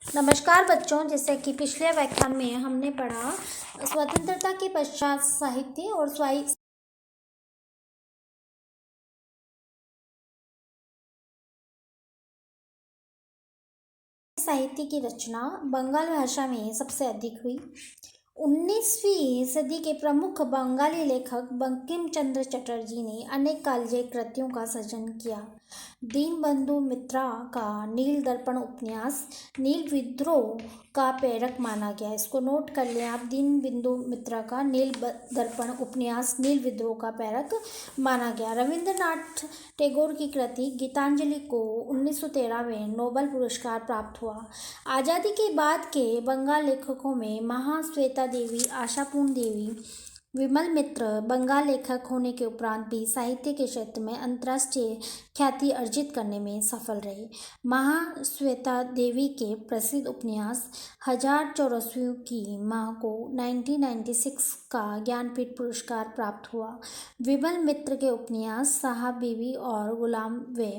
नमस्कार बच्चों, जैसे कि पिछले व्याख्यान में हमने पढ़ा स्वतंत्रता के पश्चात साहित्य और साहित्य की रचना बंगाल भाषा में सबसे अधिक हुई। 19वीं सदी के प्रमुख बंगाली लेखक बंकिम चंद्र चटर्जी ने अनेक काव्य कृतियों का सृजन किया। दीनबंधु मित्रा का नील दर्पण उपन्यास नील विद्रोह का प्रेरक माना गया। इसको नोट कर लें आप, दीनबंधु मित्रा का नील दर्पण उपन्यास नील विद्रोह का प्रेरक माना गया। रविंद्रनाथ टैगोर की कृति गीतांजलि को 1913 में नोबेल पुरस्कार प्राप्त हुआ। आज़ादी के बाद के बंगाल लेखकों में महाश्वेता देवी, आशापूर्ण देवी, विमल मित्र बंगाल लेखक होने के उपरांत भी साहित्य के क्षेत्र में अंतर्राष्ट्रीय ख्याति अर्जित करने में सफल रहे। महाश्वेता देवी के प्रसिद्ध उपन्यास हजार चौरसियों की माह को 1996 का ज्ञानपीठ पुरस्कार प्राप्त हुआ। विमल मित्र के उपन्यास साहब बीवी और गुलाम व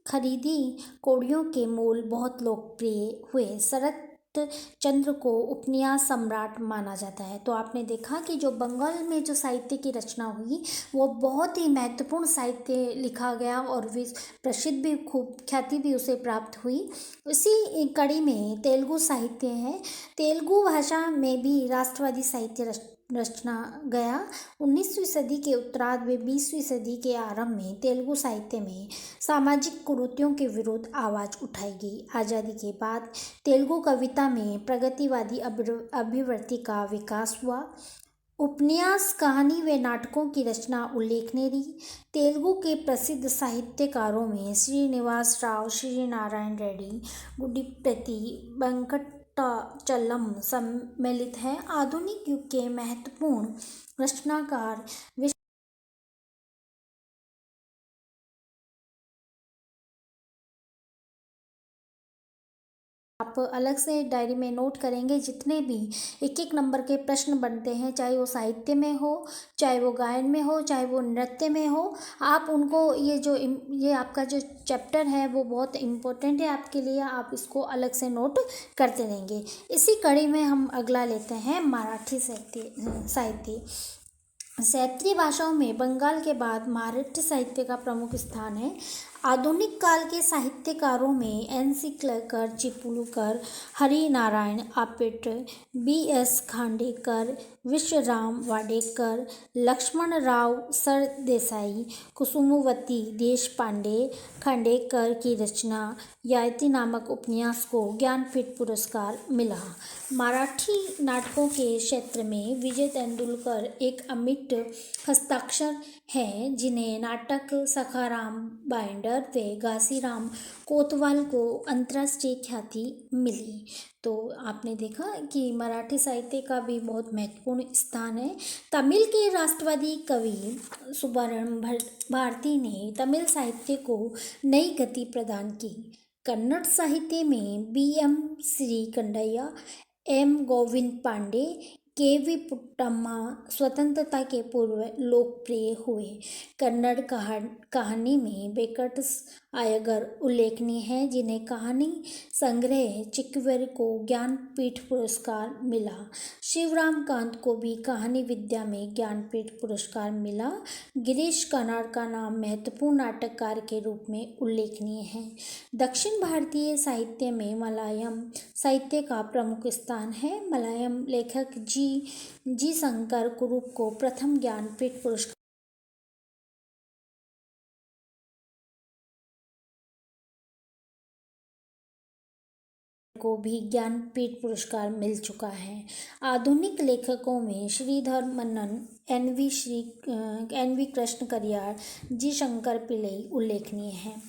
खरीदी कौड़ियों के मूल बहुत लोकप्रिय हुए। शरत चंद्र को उपन्यास सम्राट माना जाता है। तो आपने देखा कि जो बंगाल में जो साहित्य की रचना हुई वो बहुत ही महत्वपूर्ण साहित्य लिखा गया और प्रसिद्ध भी, खूब ख्याति भी उसे प्राप्त हुई। इसी कड़ी में तेलुगु साहित्य है। तेलुगु भाषा में भी राष्ट्रवादी साहित्य रचना गया। 19वीं सदी के उत्तरार्ध में 20वीं सदी के आरंभ में तेलुगु साहित्य में सामाजिक कुरीतियों के विरुद्ध आवाज़ उठाई गई। आज़ादी के बाद तेलुगु कविता में प्रगतिवादी अभिवृत्ति का विकास हुआ। उपन्यास, कहानी व नाटकों की रचना उल्लेखनीय रही। तेलुगु के प्रसिद्ध साहित्यकारों में श्रीनिवास राव, श्री नारायण रेड्डी, गुड्डिप्पति वेंकटचलम सम्मिलित हैं। आधुनिक युग के महत्वपूर्ण रचनाकार आप अलग से डायरी में नोट करेंगे। जितने भी एक एक नंबर के प्रश्न बनते हैं, चाहे वो साहित्य में हो, चाहे वो गायन में हो, चाहे वो नृत्य में हो, आप उनको ये आपका जो चैप्टर है वो बहुत इम्पोर्टेंट है आपके लिए। आप इसको अलग से नोट करते रहेंगे। इसी कड़ी में हम अगला लेते हैं मराठी साहित्य। क्षेत्रीय भाषाओं में बंगाल के बाद मराठी साहित्य का प्रमुख स्थान है। आधुनिक काल के साहित्यकारों में एन.सी. केळकर, चिपळूणकर, हरिनारायण आप्टे, बी.एस. खांडेकर, विश्वराम वाडेकर, लक्ष्मणराव सरदेसाई, कुसुमावती देशपांडे, खांडेकर की रचना ययाति नामक उपन्यास को ज्ञानपीठ पुरस्कार मिला। मराठी नाटकों के क्षेत्र में विजय तेंदुलकर एक अमिट हस्ताक्षर हैं, जिन्हें नाटक सखाराम बाइंडर व घासीराम कोतवाल को अंतर्राष्ट्रीय ख्याति मिली। तो आपने देखा कि मराठी साहित्य का भी बहुत महत्वपूर्ण स्थान है। तमिल के राष्ट्रवादी कवि सुब्रमण्यम भारती ने तमिल साहित्य को नई गति प्रदान की। कन्नड़ साहित्य में B M. Srikantaiah, M. Govind Pande, K V. Puttamma स्वतंत्रता के पूर्व लोकप्रिय हुए। कन्नड़ कहानी में वेंकट अय्यर उल्लेखनीय हैं, जिन्हें कहानी संग्रह चिक्कवेरी को ज्ञानपीठ पुरस्कार मिला। शिवराम कांत को भी कहानी विद्या में ज्ञानपीठ पुरस्कार मिला। गिरीश कर्नाड का नाम महत्वपूर्ण नाटककार के रूप में उल्लेखनीय है। दक्षिण भारतीय साहित्य में मलयालम साहित्य का प्रमुख स्थान है। मलयालम लेखक जी शंकर कुरुप को प्रथम ज्ञानपीठ पुरस्कार को भी ज्ञानपीठ पुरस्कार मिल चुका है। आधुनिक लेखकों में श्रीधर मन्नन, एन.वी. कृष्ण करियार, जी शंकर पिल्लई उल्लेखनीय हैं।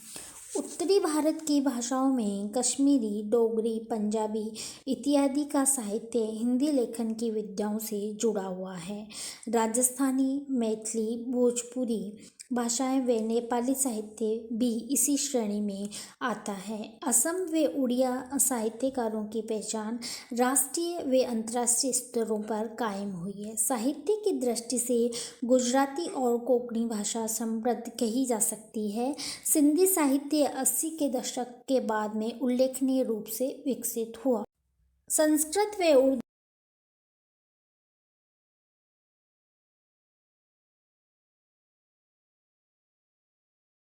उत्तरी भारत की भाषाओं में कश्मीरी, डोगरी, पंजाबी इत्यादि का साहित्य हिंदी लेखन की विधाओं से जुड़ा हुआ है। राजस्थानी, मैथिली, भोजपुरी भाषाएं व नेपाली साहित्य भी इसी श्रेणी में आता है। असम व उड़िया साहित्यकारों की पहचान राष्ट्रीय व अंतर्राष्ट्रीय स्तरों पर कायम हुई है। साहित्य की दृष्टि से गुजराती और कोंकणी भाषा समृद्ध कही जा सकती है। सिंधी साहित्य 80 के दशक के बाद में उल्लेखनीय रूप से विकसित हुआ। संस्कृत व उर्दू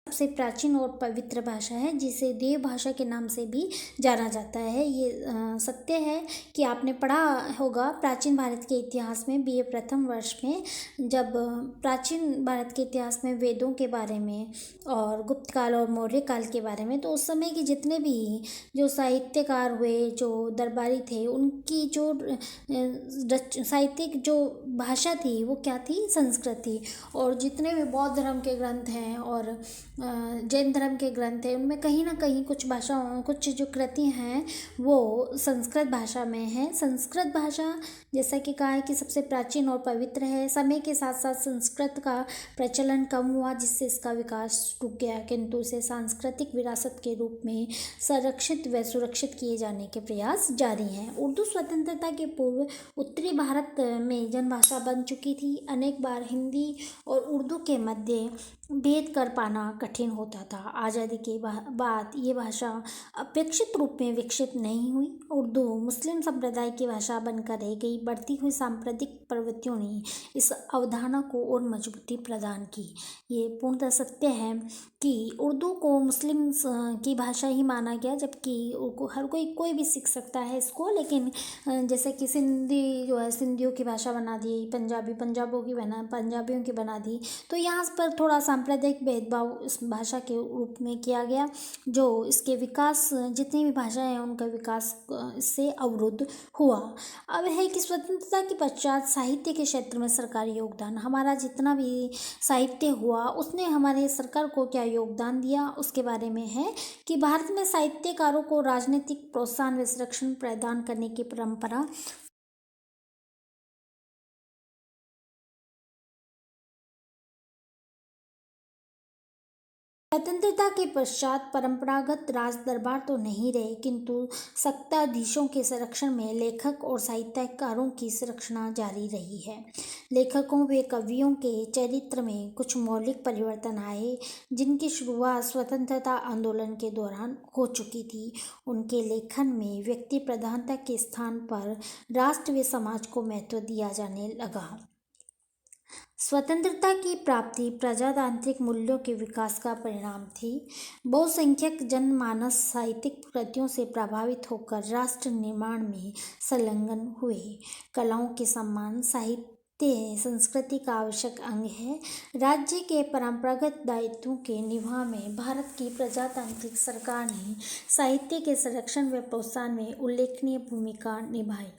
सबसे प्राचीन और पवित्र भाषा है, जिसे देव भाषा के नाम से भी जाना जाता है। ये सत्य है कि आपने पढ़ा होगा प्राचीन भारत के इतिहास में बीए प्रथम वर्ष में, जब प्राचीन भारत के इतिहास में वेदों के बारे में और गुप्त काल और मौर्य काल के बारे में, तो उस समय के जितने भी जो साहित्यकार हुए, जो दरबारी थे, उनकी जो साहित्यिक जो भाषा थी वो क्या थी? संस्कृत थी। और जितने भी बौद्ध धर्म के ग्रंथ हैं और जैन धर्म के ग्रंथ हैं, उनमें कहीं ना कहीं कुछ जो कृति हैं वो संस्कृत भाषा में है। संस्कृत भाषा जैसा कि कहा है कि सबसे प्राचीन और पवित्र है। समय के साथ साथ संस्कृत का प्रचलन कम हुआ, जिससे इसका विकास रुक गया, किंतु इसे सांस्कृतिक विरासत के रूप में संरक्षित व सुरक्षित किए जाने के प्रयास जारी हैं। उर्दू स्वतंत्रता के पूर्व उत्तरी भारत में जनभाषा बन चुकी थी। अनेक बार हिंदी और उर्दू के मध्य भेद कर पाना कठिन होता था। आज़ादी के बाद ये भाषा अपेक्षित रूप में विकसित नहीं हुई। उर्दू मुस्लिम संप्रदाय की भाषा बनकर रह गई। बढ़ती हुई सांप्रदायिक प्रवृत्तियों ने इस अवधारणा को और मजबूती प्रदान की। ये पूर्णतः सत्य है कि उर्दू को मुस्लिम की भाषा ही माना गया, जबकि हर कोई भी सीख सकता है इसको। लेकिन जैसे कि सिंधी जो है, सिंधियों की भाषा बना दी, पंजाबियों की बना दी, तो यहाँ पर थोड़ा सांप्रदायिक भेदभाव इस भाषा के रूप में किया गया, जो इसके विकास, जितनी भी भाषाएं हैं उनका विकास इससे अवरुद्ध हुआ। अब है कि स्वतंत्रता के पश्चात साहित्य के क्षेत्र में सरकारी योगदान। हमारा जितना भी साहित्य हुआ उसने हमारे सरकार को क्या योगदान दिया, उसके बारे में है कि भारत में साहित्यकारों को राजनीतिक प्रोत्साहन व संरक्षण प्रदान करने की परंपरा स्वतंत्रता के पश्चात परंपरागत राज दरबार तो नहीं रहे, किंतु सत्ताधीशों के संरक्षण में लेखक और साहित्यकारों की संरक्षण जारी रही है। लेखकों व कवियों के चरित्र में कुछ मौलिक परिवर्तन आए, जिनकी शुरुआत स्वतंत्रता आंदोलन के दौरान हो चुकी थी। उनके लेखन में व्यक्ति प्रधानता के स्थान पर राष्ट्र व समाज को महत्व दिया जाने लगा। स्वतंत्रता की प्राप्ति प्रजातांत्रिक मूल्यों के विकास का परिणाम थी। बहुसंख्यक जनमानस साहित्यिक कृतियों से प्रभावित होकर राष्ट्र निर्माण में संलग्न हुए। कलाओं के सम्मान साहित्य संस्कृति का आवश्यक अंग है। राज्य के परंपरागत दायित्वों के निभाव में भारत की प्रजातांत्रिक सरकार ने साहित्य के संरक्षण व प्रोत्साहन में उल्लेखनीय भूमिका निभाई।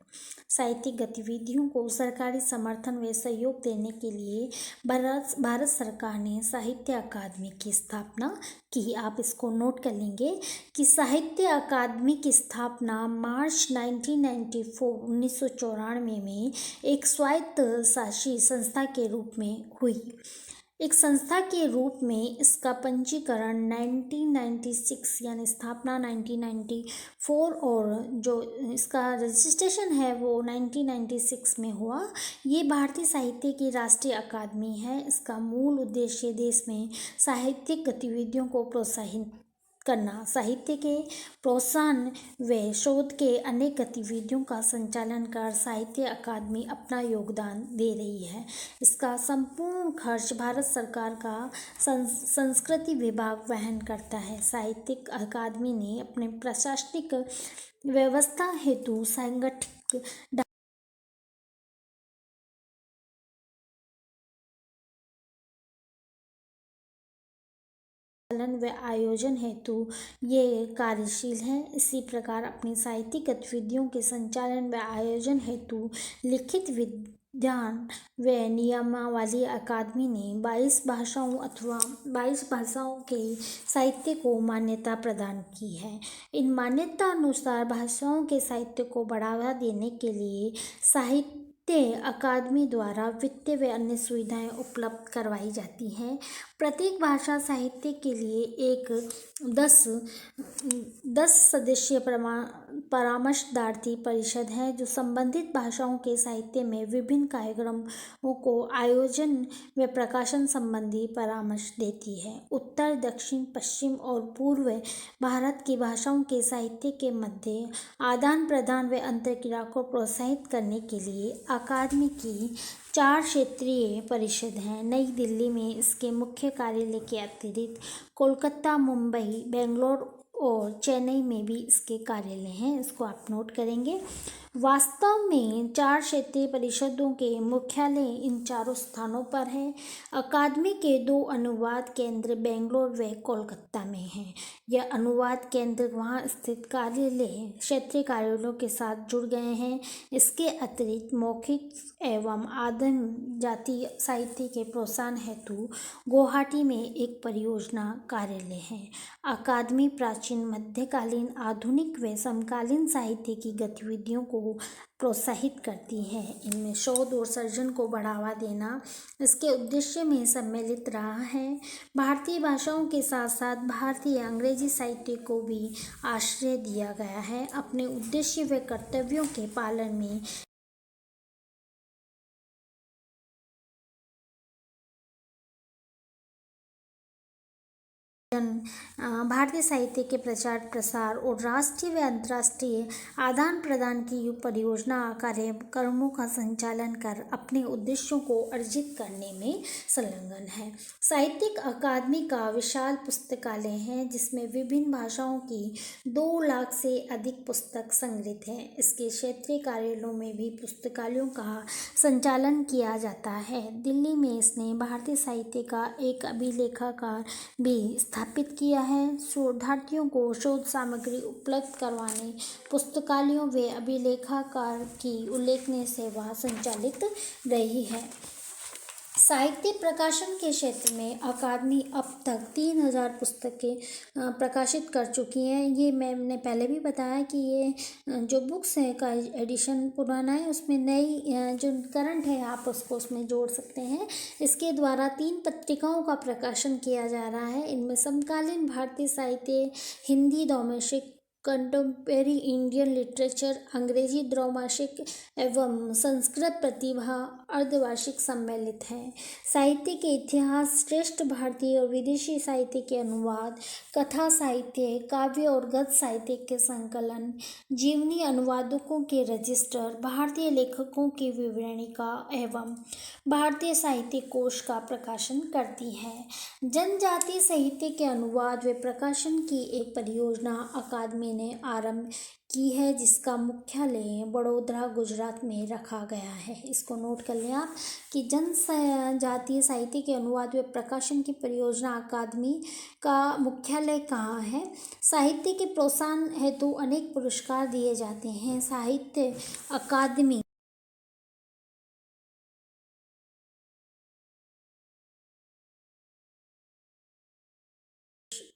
साहित्यिक गतिविधियों को सरकारी समर्थन व सहयोग देने के लिए भारत सरकार ने साहित्य अकादमी की स्थापना की। आप इसको नोट कर लेंगे कि साहित्य अकादमी की स्थापना मार्च 1994 में एक स्वायत्त शासी संस्था के रूप में हुई। एक संस्था के रूप में इसका पंजीकरण 1996 यानी स्थापना 1994 और जो इसका रजिस्ट्रेशन है वो 1996 में हुआ। ये भारतीय साहित्य की राष्ट्रीय अकादमी है। इसका मूल उद्देश्य देश में साहित्यिक गतिविधियों को प्रोत्साहित करना, साहित्य के प्रोत्साहन व शोध के अनेक गतिविधियों का संचालन कर साहित्य अकादमी अपना योगदान दे रही है। इसका संपूर्ण खर्च भारत सरकार का संस्कृति विभाग वहन करता है। साहित्यिक अकादमी ने अपने प्रशासनिक व्यवस्था हेतु सांगठनिक पालन व आयोजन हेतु ये कार्यशील है। इसी प्रकार अपनी साहित्यिक गतिविधियों के संचालन व आयोजन हेतु लिखित विधान व नियमावली अकादमी ने 22 भाषाओं अथवा 22 भाषाओं के साहित्य को मान्यता प्रदान की है। इन मान्यता अनुसार भाषाओं के साहित्य को बढ़ावा देने के लिए साहित्य अकादमी द्वारा वित्तीय व अन्य सुविधाएं उपलब्ध करवाई जाती हैं। प्रत्येक भाषा साहित्य के लिए एक 10 सदस्यीय परामर्शदात्री परिषद है जो संबंधित भाषाओं के साहित्य में विभिन्न कार्यक्रमों को आयोजन व प्रकाशन संबंधी परामर्श देती है। उत्तर, दक्षिण, पश्चिम और पूर्व भारत की भाषाओं के साहित्य के मध्य आदान प्रदान व अंतर्क्रिया को प्रोत्साहित करने के लिए अकादमी की 4 क्षेत्रीय परिषद हैं। नई दिल्ली में इसके मुख्य कार्यालय के अतिरिक्त कोलकाता, मुंबई, बेंगलोर और चेन्नई में भी इसके कार्यालय हैं। इसको आप नोट करेंगे। वास्तव में 4 क्षेत्रीय परिषदों के मुख्यालय इन चारों स्थानों पर है। अकादमी के 2 अनुवाद केंद्र बेंगलोर व कोलकाता में हैं। यह अनुवाद केंद्र वहां स्थित कार्यालय क्षेत्रीय कार्यालयों के साथ जुड़ गए हैं। इसके अतिरिक्त मौखिक एवं आदिम जातीय साहित्य के प्रोत्साहन हेतु गुवाहाटी में एक परियोजना कार्यालय है। अकादमी प्राचीन, मध्यकालीन, आधुनिक व समकालीन साहित्य की गतिविधियों को प्रोत्साहित करती है। इनमें शोध और सृजन को बढ़ावा देना इसके उद्देश्य में सम्मिलित रहा है। भारतीय भाषाओं के साथ साथ भारतीय अंग्रेजी साहित्य को भी आश्रय दिया गया है। अपने उद्देश्य व कर्तव्यों के पालन में भारतीय साहित्य के प्रचार प्रसार और राष्ट्रीय व अंतर्राष्ट्रीय आदान प्रदान की परियोजना कार्यक्रमों का संचालन कर अपने उद्देश्यों को अर्जित करने में संलग्न है। साहित्यिक अकादमी का विशाल पुस्तकालय है जिसमें विभिन्न भाषाओं की 2 लाख से अधिक पुस्तक संग्रहित हैं। इसके क्षेत्रीय कार्यालयों में भी पुस्तकालयों का संचालन किया जाता है। दिल्ली में इसने भारतीय साहित्य का एक अभिलेखागार भी स्थापित किया है। शोधार्थियों को शोध सामग्री उपलब्ध करवाने पुस्तकालयों व अभिलेखागार की उल्लेखनीय सेवा संचालित रही है। साहित्य प्रकाशन के क्षेत्र में अकादमी अब तक 3000 पुस्तकें प्रकाशित कर चुकी हैं। ये मैंने पहले भी बताया कि ये जो बुक्स है का एडिशन पुराना है, उसमें नई जो करंट है आप उसको उसमें जोड़ सकते हैं। इसके द्वारा 3 पत्रिकाओं का प्रकाशन किया जा रहा है। इनमें समकालीन भारतीय साहित्य, हिंदी द्विमासिक कंटेम्परेरी इंडियन लिटरेचर, अंग्रेजी द्विमासिक एवं संस्कृत प्रतिभा अर्धवार्षिक सम्मिलित हैं। साहित्य के इतिहास, श्रेष्ठ भारतीय और विदेशी साहित्य के अनुवाद, कथा साहित्य, काव्य और गद्य साहित्य के संकलन, जीवनी अनुवादकों के रजिस्टर, भारतीय लेखकों की विवरणिका एवं भारतीय साहित्य कोश का प्रकाशन करती है। जनजातीय साहित्य के अनुवाद व प्रकाशन की एक परियोजना अकादमी ने आरंभ की है जिसका मुख्यालय बड़ोदरा, गुजरात में रखा गया है। इसको नोट कर लें आप कि जनजातीय साहित्य के अनुवाद व प्रकाशन की परियोजना अकादमी का मुख्यालय कहाँ है। साहित्य के प्रोत्साहन हेतु अनेक पुरस्कार दिए जाते हैं। साहित्य अकादमी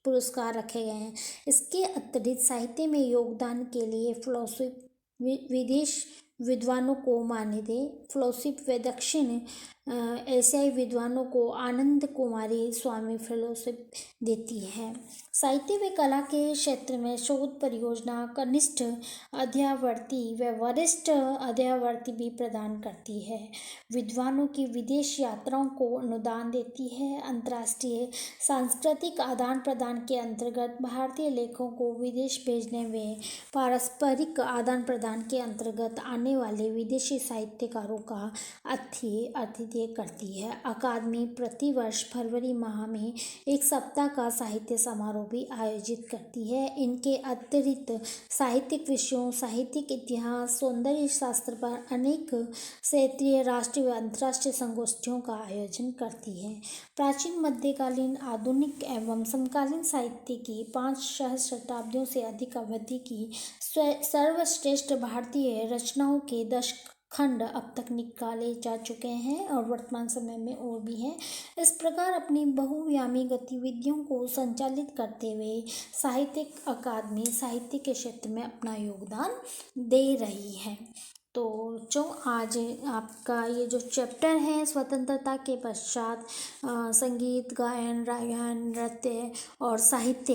पुरस्कार रखे गए हैं। इसके अतिरिक्त साहित्य में योगदान के लिए फेलोशिप विदेश विद्वानों को मान्यता, फेलोशिप व दक्षिण एशियाई विद्वानों को आनंद कुमारी स्वामी फेलोशिप देती है। साहित्य व कला के क्षेत्र में शोध परियोजना कनिष्ठ अध्यावर्ती व वरिष्ठ अध्यावर्ती भी प्रदान करती है। विद्वानों की विदेश यात्राओं को अनुदान देती है। अंतर्राष्ट्रीय सांस्कृतिक आदान प्रदान के अंतर्गत भारतीय लेखकों को विदेश भेजने व पारस्परिक आदान प्रदान के अंतर्गत आने वाले विदेशी साहित्यकारों का आतिथ्य करती है। अकादमी प्रतिवर्ष फरवरी माह में एक सप्ताह का साहित्य समारोह भी आयोजित करती है। इनके अतिरिक्त साहित्यिक विषयों, साहित्यिक इतिहास, सौंदर्य शास्त्र पर अनेक क्षेत्रीय, राष्ट्रीय व अंतर्राष्ट्रीय संगोष्ठियों का आयोजन करती है। प्राचीन, मध्यकालीन, आधुनिक एवं समकालीन साहित्य की 5 सहस्राब्दियों से अधिक अवधि की सर्वश्रेष्ठ भारतीय रचनाओं के 10 खंड अब तक निकाले जा चुके हैं और वर्तमान समय में और भी हैं। इस प्रकार अपनी बहुआयामी गतिविधियों को संचालित करते हुए साहित्यिक अकादमी साहित्य के क्षेत्र में अपना योगदान दे रही है। तो जो आज आपका ये जो चैप्टर है स्वतंत्रता के पश्चात संगीत, गायन, रागायन, नृत्य और साहित्य,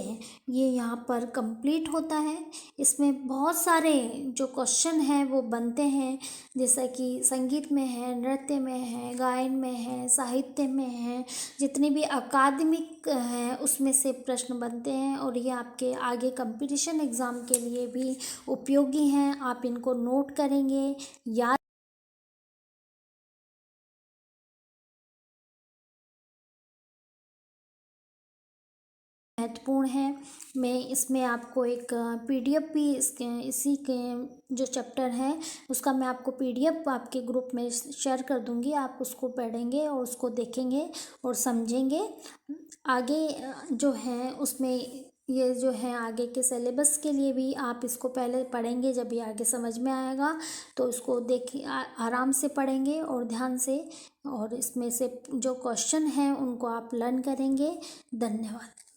ये यहाँ पर कंप्लीट होता है। इसमें बहुत सारे जो क्वेश्चन हैं वो बनते हैं, जैसा कि संगीत में है, नृत्य में है, गायन में है, साहित्य में है, जितनी भी अकादमिक हैं उसमें से प्रश्न बनते हैं और ये आपके आगे कंपटीशन एग्ज़ाम के लिए भी उपयोगी हैं। आप इनको नोट करेंगे, याद महत्वपूर्ण है। मैं इसमें आपको एक पीडीएफ भी इसके इसी के जो चैप्टर है उसका मैं आपको पीडीएफ आपके ग्रुप में शेयर कर दूंगी। आप उसको पढ़ेंगे और उसको देखेंगे और समझेंगे। आगे जो है उसमें ये जो है आगे के सिलेबस के लिए भी आप इसको पहले पढ़ेंगे, जब ये आगे समझ में आएगा तो इसको देखिए आराम से पढ़ेंगे और ध्यान से, और इसमें से जो क्वेश्चन हैं उनको आप लर्न करेंगे। धन्यवाद।